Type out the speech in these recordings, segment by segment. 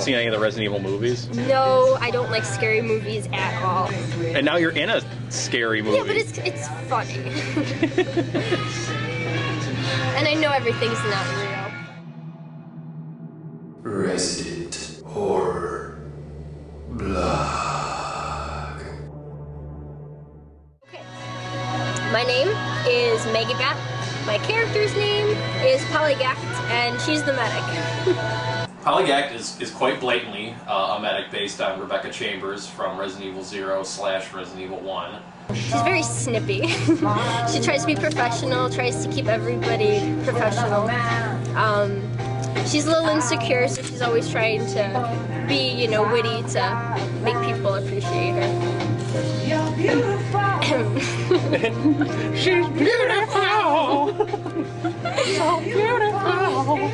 seen any of the Resident Evil movies? No, I don't like scary movies at all. And now you're in a scary movie. Yeah, but it's funny. And I know everything's not real. Resident Horror Blog. Okay. My name is Maggie Bat. My character's name is Polygact, and she's the medic. Polygact is quite blatantly a medic based on Rebecca Chambers from Resident Evil 0 / Resident Evil 1. She's very snippy. She tries to be professional, tries to keep everybody professional. She's a little insecure, so she's always trying to be, you know, witty to make people appreciate her. You're beautiful. She's beautiful. So beautiful.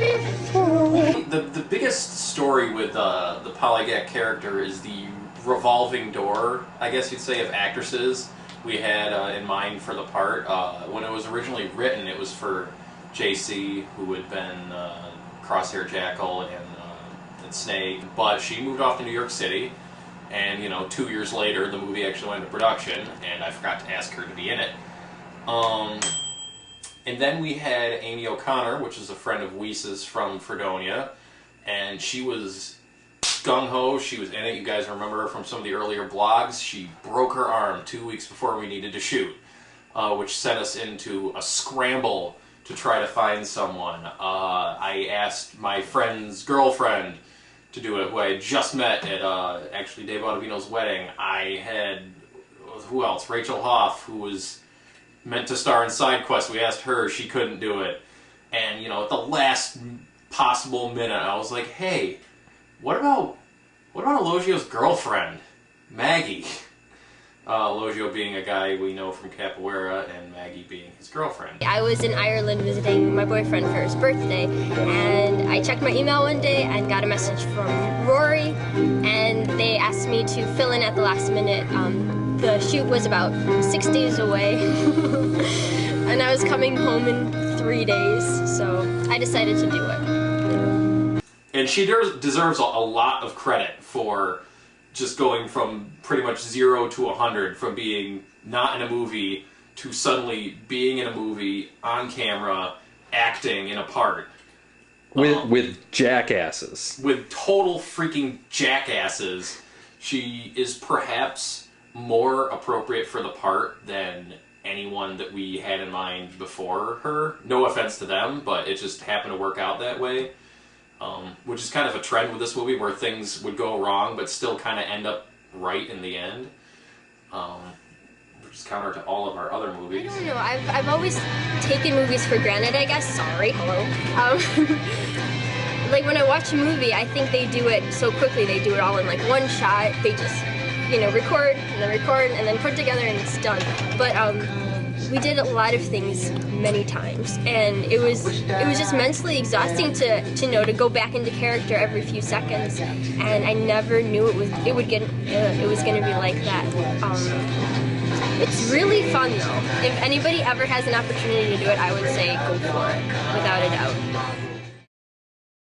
The biggest story with the Polygact character is the revolving door, I guess you'd say, of actresses we had in mind for the part. When it was originally written, it was for JC, who had been Crosshair Jackal and Snake, but she moved off to New York City, and 2 years later the movie actually went into production, and I forgot to ask her to be in it. And then we had Amy O'Connor, which is a friend of Weese's from Fredonia, and she was gung-ho. She was in it. You guys remember her from some of the earlier blogs. She broke her arm 2 weeks before we needed to shoot, which sent us into a scramble to try to find someone. I asked my friend's girlfriend to do it, who I had just met at actually Dave Ottavino's wedding. I had, who else? Rachel Hoff, who was meant to star in Side Quest. We asked her, she couldn't do it. And at the last possible minute, I was like, hey, what about Elogio's girlfriend, Maggie? Elogio being a guy we know from Capoeira, and Maggie being his girlfriend. I was in Ireland visiting my boyfriend for his birthday, and I checked my email one day and got a message from Rory, and they asked me to fill in at the last minute. The shoot was about 6 days away, and I was coming home in 3 days, so I decided to do it. And she deserves a lot of credit for just going from pretty much 0 to 100, from being not in a movie to suddenly being in a movie, on camera, acting in a part. With jackasses. With total freaking jackasses. She is perhaps more appropriate for the part than anyone that we had in mind before her. No offense to them, but it just happened to work out that way. Which is kind of a trend with this movie, where things would go wrong but still kind of end up right in the end. Which is counter to all of our other movies. I don't know, I've always taken movies for granted, I guess. Sorry, hello. Like when I watch a movie, I think they do it so quickly. They do it all in like one shot. They just, record and then put it together and it's done. But we did a lot of things many times, and it was just mentally exhausting to go back into character every few seconds, and I never knew it was gonna be like that. It's really fun though. If anybody ever has an opportunity to do it, I would say go for it, without a doubt.